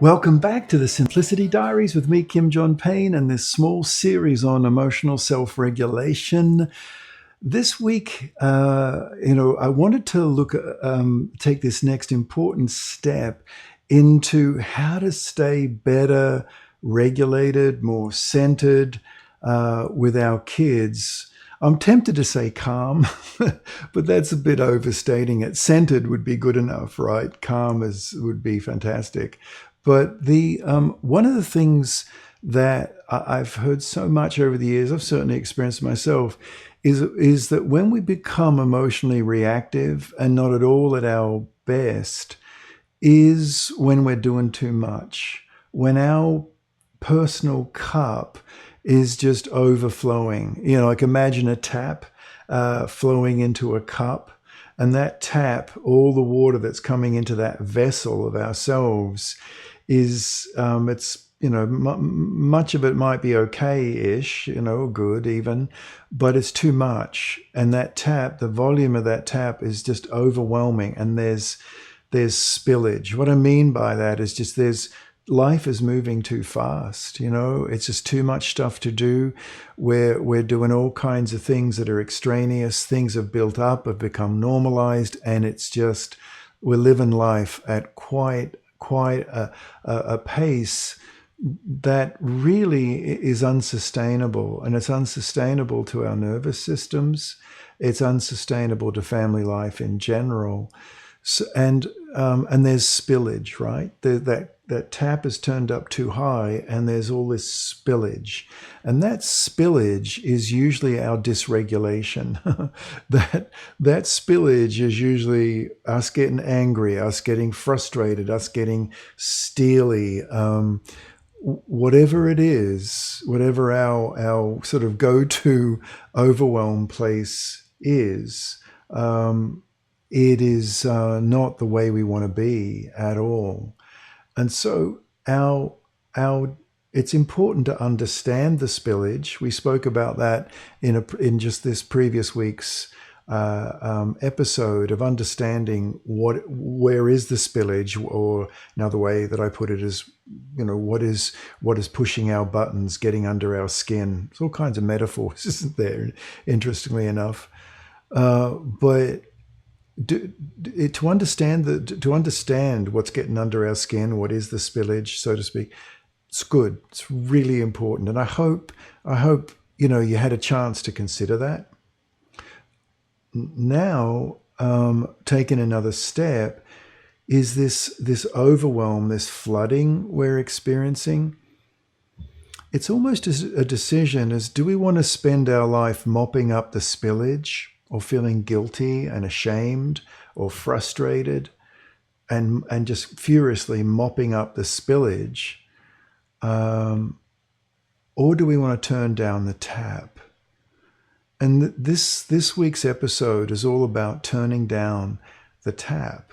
Welcome back to the Simplicity Diaries with me, John Payne, and this small series on emotional self-regulation. This week, I wanted to take this next important step into how to stay better regulated, more centered with our kids. I'm tempted to say calm, but that's a bit overstating it. Centered would be good enough, right? Calm would be fantastic. But the one of the things that I've heard so much over the years, I've certainly experienced myself, is that when we become emotionally reactive and not at all at our best, is when we're doing too much, when our personal cup is just overflowing. Like imagine a tap flowing into a cup, and that tap, all the water that's coming into that vessel of ourselves is, much of it might be okay-ish, good even, but it's too much. And that tap, the volume of that tap is just overwhelming, and there's spillage. What I mean by that is just life is moving too fast. It's just too much stuff to do. We're doing all kinds of things that are extraneous. Things have built up, have become normalized, and it's just, we're living life at quite a pace that really is unsustainable. And it's unsustainable to our nervous systems. It's unsustainable to family life in general. So, and there's spillage, right? That tap is turned up too high, and there's all this spillage. And that spillage is usually our dysregulation. that spillage is usually us getting angry, us getting frustrated, us getting steely. Whatever it is, whatever our sort of go-to overwhelm place is, it is not the way we want to be at all. And so it's important to understand the spillage. We spoke about that in just this previous week's episode of understanding where is the spillage, or another way that I put it is, what is pushing our buttons, getting under our skin. There's all kinds of metaphors, isn't there? Interestingly enough, but to understand what's getting under our skin, what is the spillage, so to speak, it's good. It's really important, and I hope you had a chance to consider that. Now, taking another step is this overwhelm, this flooding we're experiencing. It's almost as a decision as, do we want to spend our life mopping up the spillage, or feeling guilty and ashamed or frustrated and just furiously mopping up the spillage? Or do we want to turn down the tap? And this week's episode is all about turning down the tap,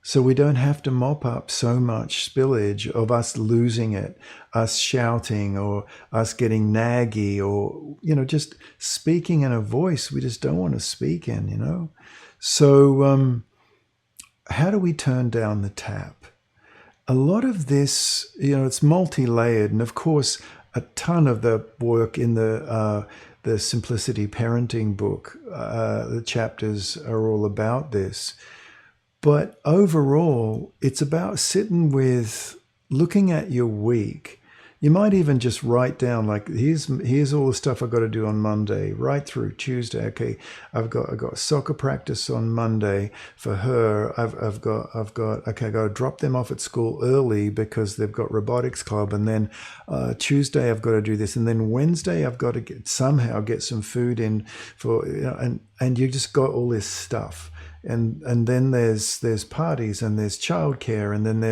so we don't have to mop up so much spillage of us losing it, us shouting, or us getting naggy, or, just speaking in a voice we just don't want to speak in, So how do we turn down the tap? A lot of this, it's multi-layered. And of course, a ton of the work in the Simplicity Parenting book, the chapters are all about this. But overall, it's about sitting with, looking at your week. You might even just write down, like, here's all the stuff I've got to do on Monday, right through Tuesday. Okay, I've got soccer practice on Monday for her. I've got I got to drop them off at school early because they've got robotics club, and then Tuesday I've got to do this, and then Wednesday I've got to somehow get some food in for, and you just got all this stuff. And then there's parties, and there's childcare, and then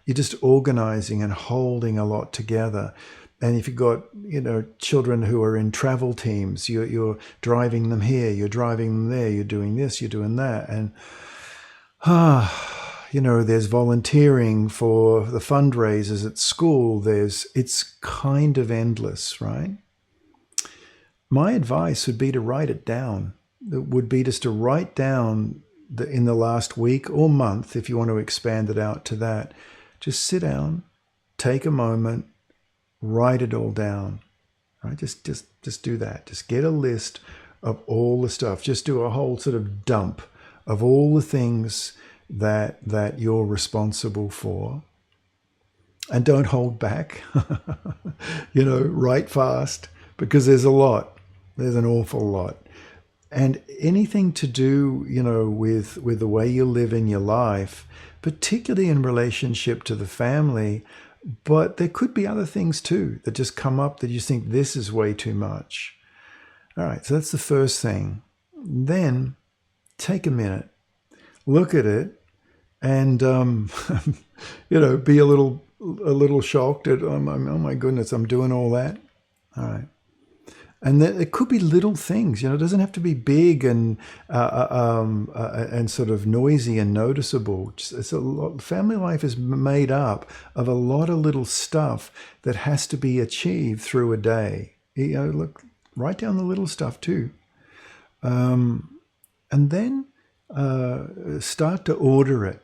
you're just organizing and holding a lot together. And if you've got, children who are in travel teams, you're driving them here, you're driving them there, you're doing this, you're doing that. And, there's volunteering for the fundraisers at school. It's kind of endless, right? My advice would be to write it down. It would be just to write down in the last week or month, if you want to expand it out to that, just sit down, take a moment, write it all down. Right? Just do that. Just get a list of all the stuff. Just do a whole sort of dump of all the things that you're responsible for. And don't hold back. Write fast, because there's a lot. There's an awful lot. And anything to do, with the way you live in your life, particularly in relationship to the family, but there could be other things too that just come up that you think this is way too much. All right, so that's the first thing. Then take a minute, look at it, and be a little shocked at oh my goodness, I'm doing all that. All right. And then it could be little things, it doesn't have to be big and sort of noisy and noticeable. It's a lot. Family life is made up of a lot of little stuff that has to be achieved through a day. Look, write down the little stuff too, and then start to order it,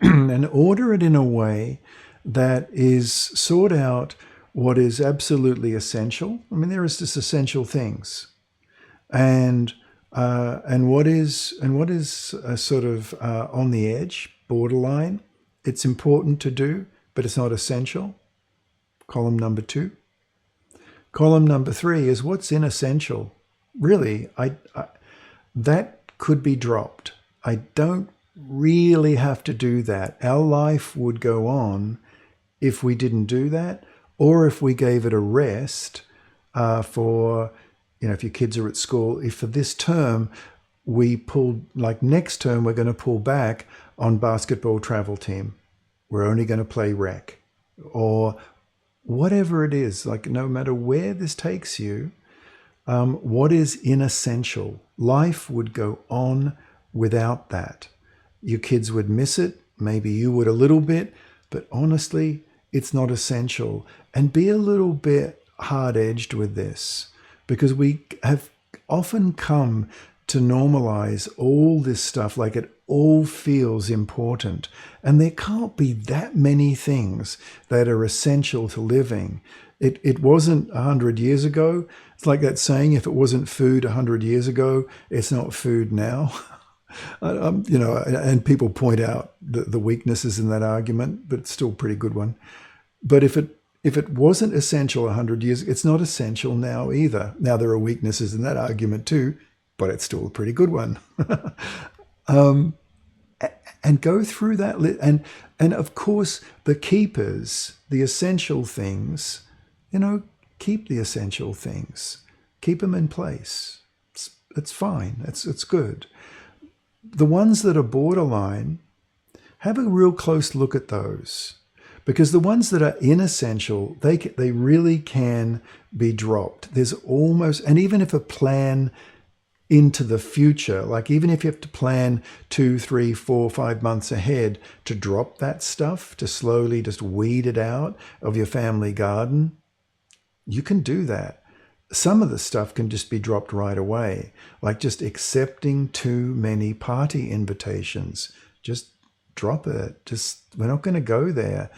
and order it in a way that is sort out what is absolutely essential. I mean, there is just essential things, and what is sort of on the edge, borderline. It's important to do, but it's not essential. Column number 2. Column number 3 is what's inessential. Really, that could be dropped. I don't really have to do that. Our life would go on if we didn't do that. Or if we gave it a rest for, if your kids are at school, if for this term we pulled, like next term, we're going to pull back on basketball travel team. We're only going to play rec, or whatever it is, like no matter where this takes you, what is inessential? Life would go on without that. Your kids would miss it. Maybe you would a little bit, but honestly, it's not essential. And be a little bit hard-edged with this, because we have often come to normalize all this stuff like it all feels important. And there can't be that many things that are essential to living. It wasn't 100 years ago. It's like that saying, if it wasn't food 100 years ago, it's not food now. And people point out the weaknesses in that argument, but it's still a pretty good one. But if it wasn't essential 100 years, it's not essential now either. Now, there are weaknesses in that argument too, but it's still a pretty good one. And go through that. And of course, the keepers, the essential things, keep the essential things. Keep them in place. It's fine. It's good. The ones that are borderline, have a real close look at those. Because the ones that are inessential, they really can be dropped. There's almost, and even if a plan into the future, like even if you have to plan 2, 3, 4, 5 months ahead to drop that stuff, to slowly just weed it out of your family garden, you can do that. Some of the stuff can just be dropped right away, like just accepting too many party invitations. Just drop it. We're not going to go there.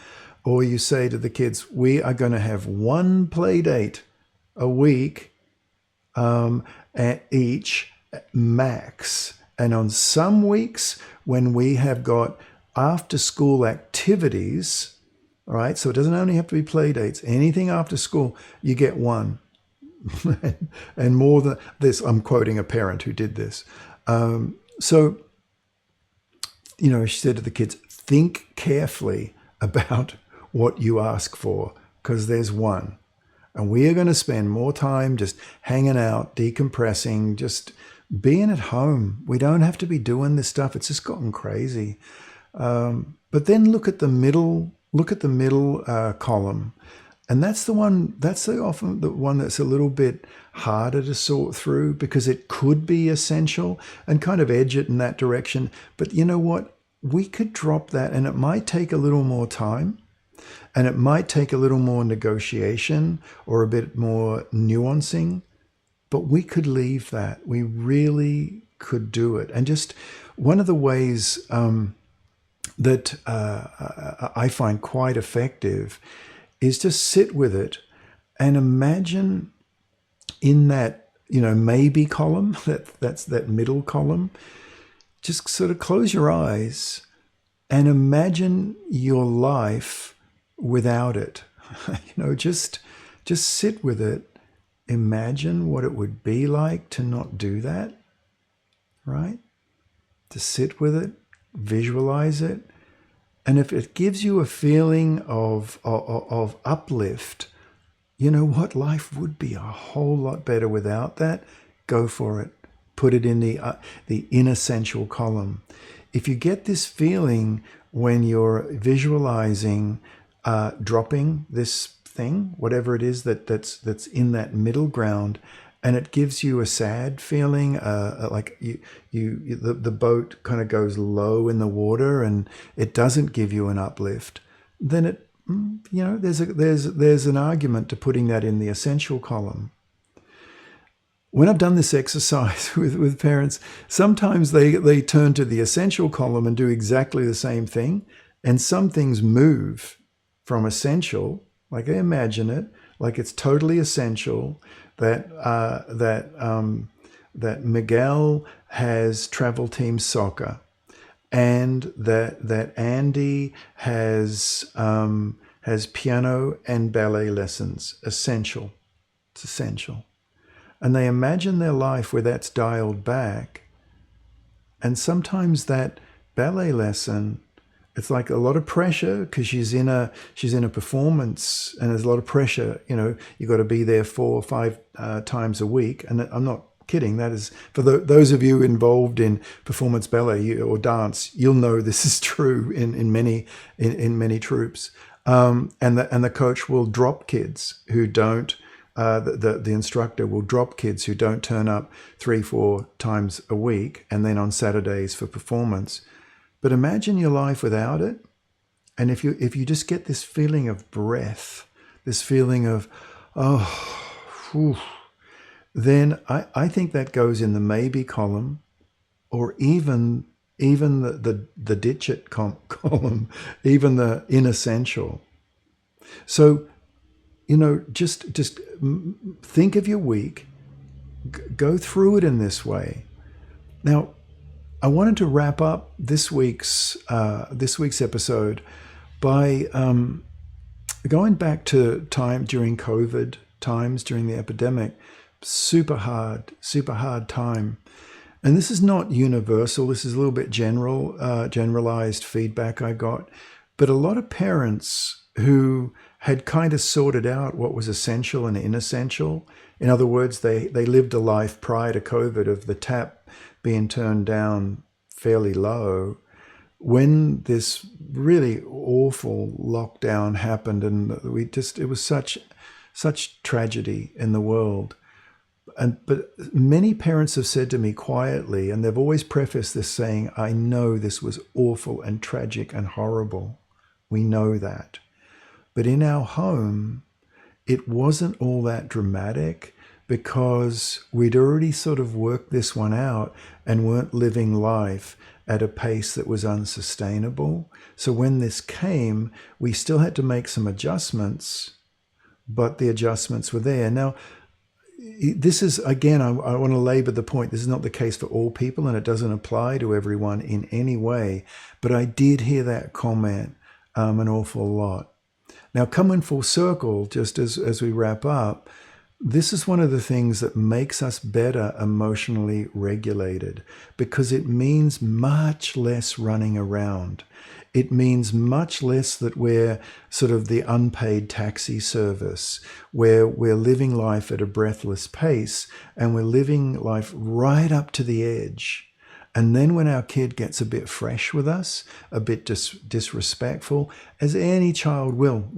Or you say to the kids, we are going to have one play date a week at each max. And on some weeks when we have got after school activities, all right, so it doesn't only have to be play dates, anything after school, you get one. And more than this, I'm quoting a parent who did this. So, she said to the kids, think carefully about what you ask for, because there's one. And we are going to spend more time just hanging out, decompressing, just being at home. We don't have to be doing this stuff. It's just gotten crazy. But then look at the middle column. And that's often the one that's a little bit harder to sort through, because it could be essential and kind of edge it in that direction. But you know what? We could drop that, and it might take a little more time, and it might take a little more negotiation or a bit more nuancing, but we could leave that. We really could do it. And just one of the ways that I find quite effective is to sit with it and imagine in that, maybe column, that's that middle column, just sort of close your eyes and imagine your life without it. Just sit with it. Imagine what it would be like to not do that, right? To sit with it, visualize it. And if it gives you a feeling of uplift, you know what? Life would be a whole lot better without that. Go for it. Put it in the inessential column. If you get this feeling when you're visualizing dropping this thing, whatever it is that's in that middle ground, and it gives you a sad feeling, like the boat kind of goes low in the water, and it doesn't give you an uplift, then it, there's an argument to putting that in the essential column. When I've done this exercise with parents, sometimes they turn to the essential column and do exactly the same thing, and some things move from essential, like they imagine it, like it's totally essential that Miguel has travel team soccer, and that Andy has piano and ballet lessons. Essential. It's essential. And they imagine their life where that's dialed back. And sometimes that ballet lesson, it's like a lot of pressure because she's in a performance, and there's a lot of pressure. You've got to be there 4 or 5 times a week. And I'm not kidding. That is for those of you involved in performance ballet or dance. You'll know this is true in many troupes. And the coach will drop kids who don't. The instructor will drop kids who don't turn up 3-4 times a week, and then on Saturdays for performance. But imagine your life without it. And if you just get this feeling of breath, this feeling of, then I think that goes in the maybe column, or even the ditch it column, even the inessential. So, just think of your week, go through it in this way. Now, I wanted to wrap up this week's episode by going back to time during COVID times, during the epidemic. Super hard time. And this is not universal. This is a little bit generalized feedback I got. But a lot of parents who had kind of sorted out what was essential and inessential. In other words, they lived a life prior to COVID of the tap being turned down fairly low. When this really awful lockdown happened, and it was such tragedy in the world. But many parents have said to me quietly, and they've always prefaced this saying, I know this was awful and tragic and horrible. We know that. But in our home, it wasn't all that dramatic because we'd already sort of worked this one out and weren't living life at a pace that was unsustainable. So when this came, we still had to make some adjustments, but the adjustments were there. Now, this is, again, I want to labor the point. This is not the case for all people, and it doesn't apply to everyone in any way. But I did hear that comment an awful lot. Now, coming full circle, just as we wrap up, this is one of the things that makes us better emotionally regulated, because it means much less running around. It means much less that we're sort of the unpaid taxi service, where we're living life at a breathless pace, and we're living life right up to the edge. And then when our kid gets a bit fresh with us, a bit disrespectful, as any child will,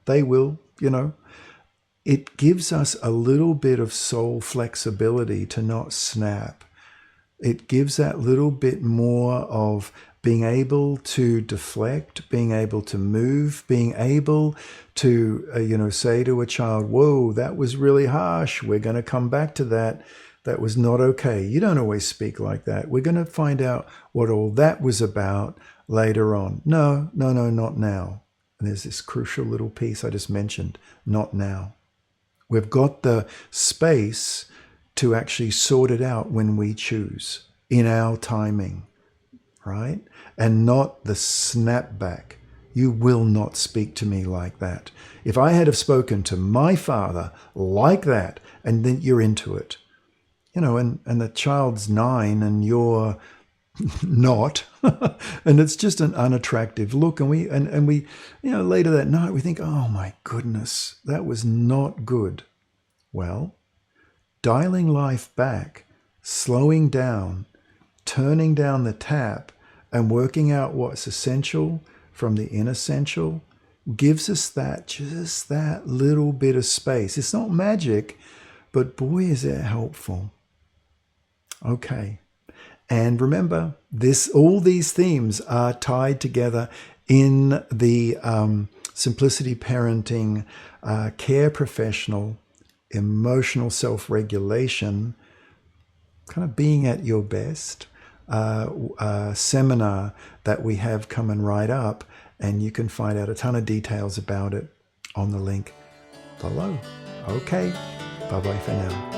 they will, it gives us a little bit of soul flexibility to not snap. It gives that little bit more of being able to deflect, being able to move, being able to, say to a child, whoa, that was really harsh. We're going to come back to that. That was not okay. You don't always speak like that. We're going to find out what all that was about later on. No, not now. And there's this crucial little piece I just mentioned, not now. We've got the space to actually sort it out when we choose, in our timing, right? And not the snapback. You will not speak to me like that. If I had have spoken to my father like that, and then you're into it, and the child's 9 and you're not, and it's just an unattractive look, and we later that night we think, oh my goodness, that was not good. Well, dialing life back, slowing down, turning down the tap, and working out what's essential from the inessential gives us just that little bit of space. It's not magic, but boy, is it helpful. Okay. And remember, all these themes are tied together in the Simplicity Parenting Care Professional Emotional Self-Regulation, kind of being at your best, seminar that we have coming right up. And you can find out a ton of details about it on the link below. Okay, bye-bye for now.